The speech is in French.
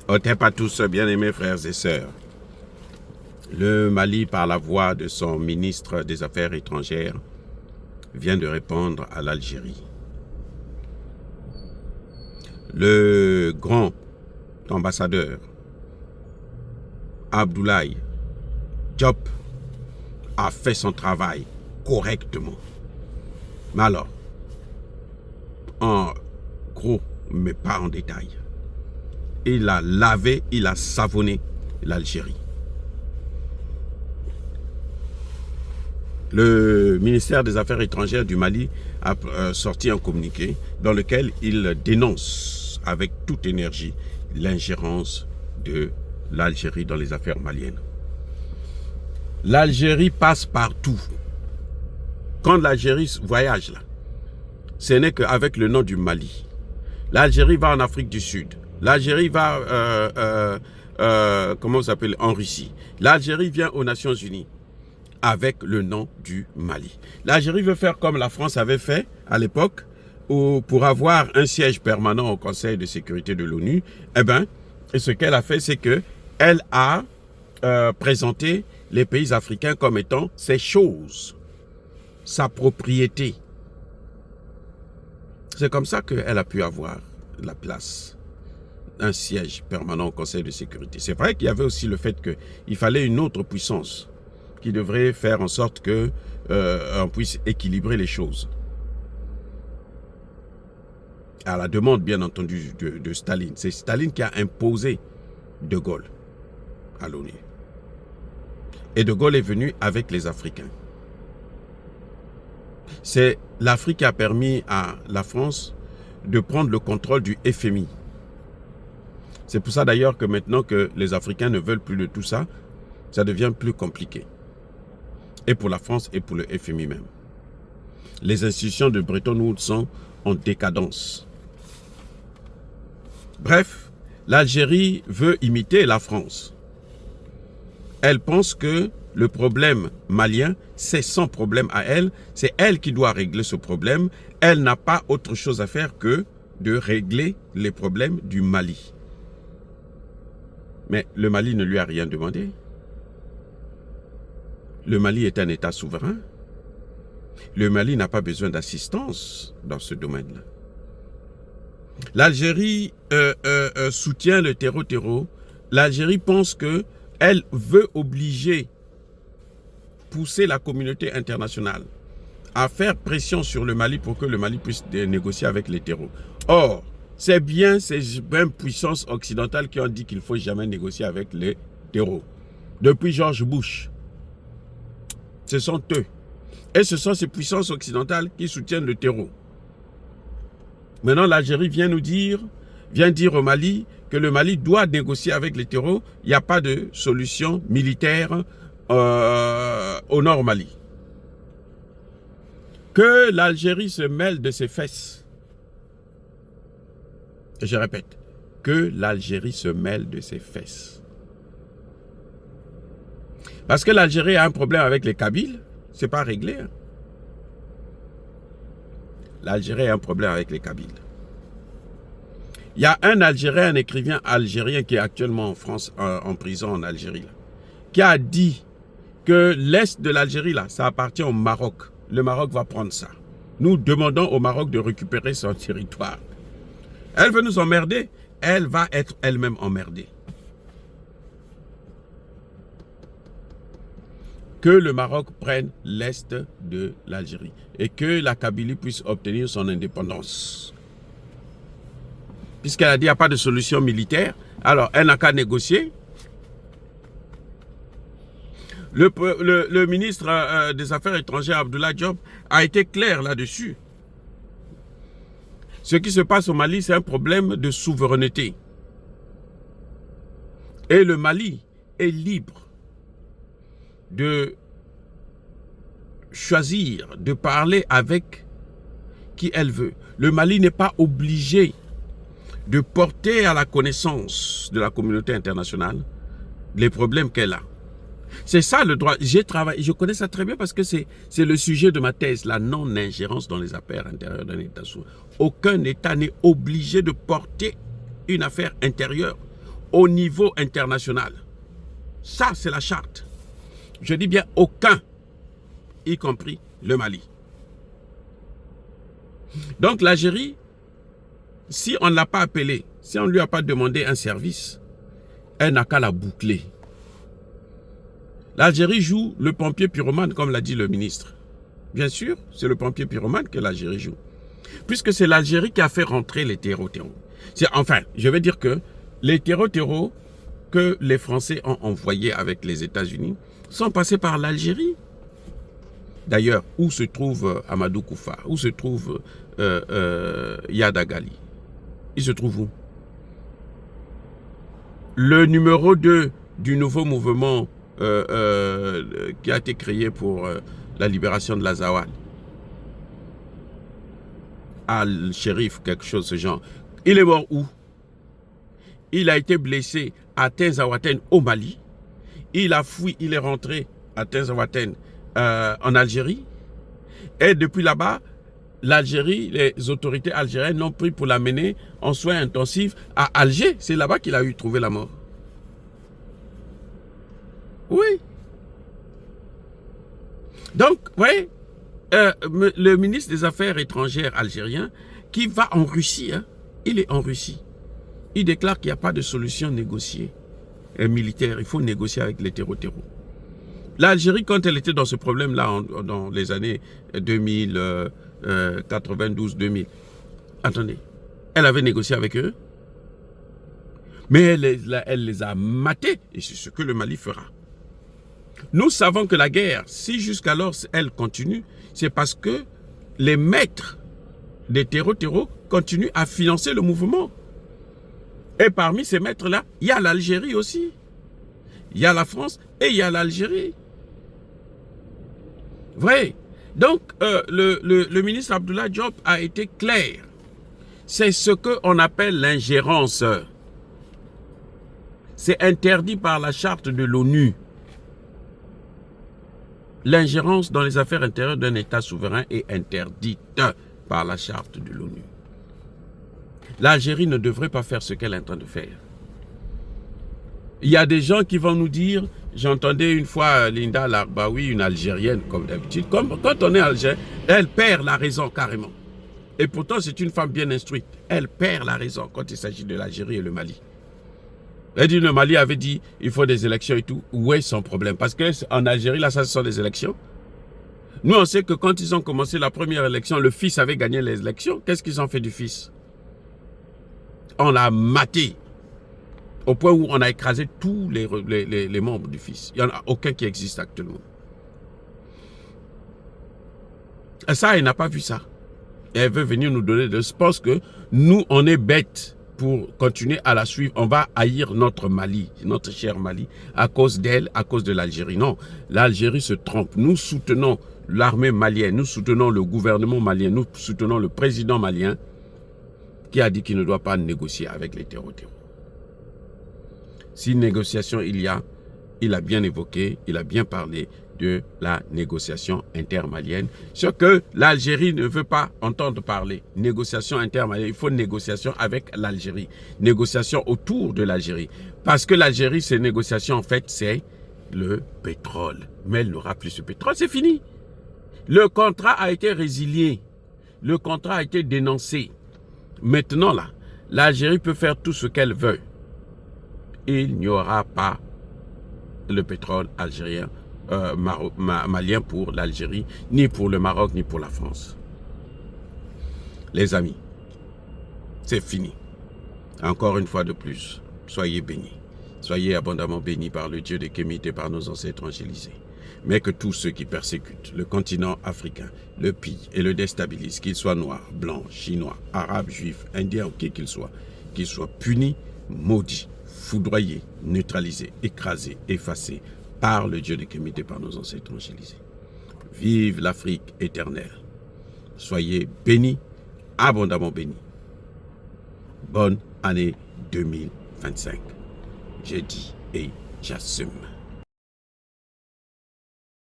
Otep à tous, bien-aimés frères et sœurs. Le Mali, par la voix de son ministre des Affaires étrangères, vient de répondre à l'Algérie. Le grand ambassadeur Abdoulaye Diop a fait son travail correctement. Mais alors, en gros, mais pas en détail, il a lavé, il a savonné l'Algérie. Le ministère des Affaires étrangères du Mali a sorti un communiqué dans lequel il dénonce avec toute énergie l'ingérence de l'Algérie dans les affaires maliennes. L'Algérie passe partout. Quand l'Algérie voyage là, ce n'est qu'avec le nom du Mali. L'Algérie va en Afrique du Sud. L'Algérie va, comment ça s'appelle, en Russie. L'Algérie vient aux Nations Unies avec le nom du Mali. L'Algérie veut faire comme la France avait fait à l'époque, pour avoir un siège permanent au Conseil de sécurité de l'ONU. Eh bien, ce qu'elle a fait, c'est qu'elle a présenté les pays africains comme étant ses choses, sa propriété. C'est comme ça qu'elle a pu avoir la place, un siège permanent au Conseil de sécurité. C'est vrai qu'il y avait aussi le fait qu'il fallait une autre puissance qui devrait faire en sorte qu'on puisse équilibrer les choses. À la demande, bien entendu, de Staline. C'est Staline qui a imposé De Gaulle à l'ONU. Et De Gaulle est venu avec les Africains. C'est l'Afrique qui a permis à la France de prendre le contrôle du FMI. C'est pour ça d'ailleurs que maintenant que les Africains ne veulent plus de tout ça, ça devient plus compliqué. Et pour la France et pour le FMI même. Les institutions de Bretton Woods sont en décadence. Bref, l'Algérie veut imiter la France. Elle pense que le problème malien, c'est son problème à elle. C'est elle qui doit régler ce problème. Elle n'a pas autre chose à faire que de régler les problèmes du Mali. Mais le Mali ne lui a rien demandé. Le Mali est un État souverain. Le Mali n'a pas besoin d'assistance dans ce domaine-là. L'Algérie soutient le terreau. L'Algérie pense qu'elle veut obliger, pousser la communauté internationale à faire pression sur le Mali pour que le Mali puisse négocier avec les terreaux. Or, c'est bien ces mêmes puissances occidentales qui ont dit qu'il ne faut jamais négocier avec les terreaux. Depuis George Bush. Ce sont eux. Et ce sont ces puissances occidentales qui soutiennent le terreau. Maintenant, l'Algérie vient dire au Mali que le Mali doit négocier avec les terreaux. Il n'y a pas de solution militaire au nord Mali. Que l'Algérie se mêle de ses fesses. Je répète, que l'Algérie se mêle de ses fesses. Parce que l'Algérie a un problème avec les Kabyles, c'est pas réglé. Hein. L'Algérie a un problème avec les Kabyles. Il y a un Algérien, un écrivain algérien qui est actuellement en France, en prison en Algérie, là, qui a dit que l'Est de l'Algérie, là, ça appartient au Maroc. Le Maroc va prendre ça. Nous demandons au Maroc de récupérer son territoire. Elle veut nous emmerder, elle va être elle-même emmerdée. Que le Maroc prenne l'Est de l'Algérie et que la Kabylie puisse obtenir son indépendance. Puisqu'elle a dit qu'il n'y a pas de solution militaire, alors elle n'a qu'à négocier. Le ministre des Affaires étrangères, Abdoulaye Diop, a été clair là-dessus. Ce qui se passe au Mali, c'est un problème de souveraineté. Et le Mali est libre de choisir, de parler avec qui elle veut. Le Mali n'est pas obligé de porter à la connaissance de la communauté internationale les problèmes qu'elle a. C'est ça le droit. J'ai travaillé, je connais ça très bien parce que c'est le sujet de ma thèse, la non-ingérence dans les affaires intérieures d'un État souverain. Aucun État n'est obligé de porter une affaire intérieure au niveau international. Ça, c'est la charte. Je dis bien aucun, y compris le Mali. Donc l'Algérie, si on ne l'a pas appelée, si on ne lui a pas demandé un service, elle n'a qu'à la boucler. L'Algérie joue le pompier pyromane, comme l'a dit le ministre. Bien sûr, c'est le pompier pyromane que l'Algérie joue. Puisque c'est l'Algérie qui a fait rentrer les terreaux-terreaux. Enfin, je veux dire que les terreaux-terreaux que les Français ont envoyés avec les États-Unis sont passés par l'Algérie. D'ailleurs, où se trouve Amadou Koufa? Où se trouve Yada Gali? Il se trouve où? Le numéro 2 du nouveau mouvement qui a été créé pour la libération de l'Azawad, Al-Sherif, quelque chose de ce genre. Il est mort où? Il a été blessé à Tinzaouaten au Mali. Il a fui, il est rentré à Tinzaouaten en Algérie. Et depuis là-bas, l'Algérie, les autorités algériennes l'ont pris pour l'amener en soins intensifs à Alger. C'est là-bas qu'il a trouvé la mort. Oui. Donc, vous voyez, le ministre des Affaires étrangères algérien qui va en Russie, hein, il est en Russie. Il déclare qu'il n'y a pas de solution négociée militaire. Il faut négocier avec les terreaux-terreaux. L'Algérie, quand elle était dans ce problème-là, dans les années 2000, 92-2000, attendez, elle avait négocié avec eux, mais elle les a matés, et c'est ce que le Mali fera. Nous savons que la guerre, si jusqu'alors elle continue, c'est parce que les maîtres des terreaux-terreaux continuent à financer le mouvement. Et parmi ces maîtres-là, il y a l'Algérie aussi. Il y a la France et il y a l'Algérie. Vrai. Donc, le ministre Abdoulaye Diop a été clair. C'est ce qu'on appelle l'ingérence. C'est interdit par la charte de l'ONU. L'ingérence dans les affaires intérieures d'un État souverain est interdite par la charte de l'ONU. L'Algérie ne devrait pas faire ce qu'elle est en train de faire. Il y a des gens qui vont nous dire, j'entendais une fois Linda Larbaoui, une Algérienne comme d'habitude, quand on est Algérien, elle perd la raison carrément. Et pourtant c'est une femme bien instruite. Elle perd la raison quand il s'agit de l'Algérie et le Mali. Elle dit, le Mali avait dit, il faut des élections et tout. Oui, sans problème. Parce qu'en Algérie, là, ça ce sont des élections. Nous, on sait que quand ils ont commencé la première élection, le fils avait gagné les élections. Qu'est-ce qu'ils ont fait du fils? On l'a maté. Au point où on a écrasé tous les membres du fils. Il n'y en a aucun qui existe actuellement. Et ça, elle n'a pas vu ça. Et elle veut venir nous donner de... Je pense que nous, on est bêtes pour continuer à la suivre. On va haïr notre Mali, notre cher Mali, à cause d'elle, à cause de l'Algérie. Non, l'Algérie se trompe. Nous soutenons l'armée malienne, nous soutenons le gouvernement malien, nous soutenons le président malien qui a dit qu'il ne doit pas négocier avec les terreaux-terreaux. Si négociation il a bien évoqué, il a bien parlé de la négociation intermalienne. Ce que l'Algérie ne veut pas entendre parler. Négociation intermalienne, il faut négociation avec l'Algérie. Négociation autour de l'Algérie. Parce que l'Algérie, ces négociations, en fait, c'est le pétrole. Mais elle n'aura plus ce pétrole, c'est fini. Le contrat a été résilié. Le contrat a été dénoncé. Maintenant, là, l'Algérie peut faire tout ce qu'elle veut. Il n'y aura pas le pétrole algérien, malien pour l'Algérie, ni pour le Maroc, ni pour la France. Les amis, c'est fini. Encore une fois de plus, soyez bénis. Soyez abondamment bénis par le Dieu de Kémit et par nos ancêtres angélisés. Mais que tous ceux qui persécutent le continent africain, le pillent et le déstabilisent, qu'ils soient noirs, blancs, chinois, arabes, juifs, indiens ou qui qu'ils soient punis, maudits, foudroyés, neutralisés, écrasés, effacés par le Dieu de Kémit et par nos ancêtres angélisés. Vive l'Afrique éternelle. Soyez bénis, abondamment bénis. Bonne année 2025. J'ai dit et j'assume.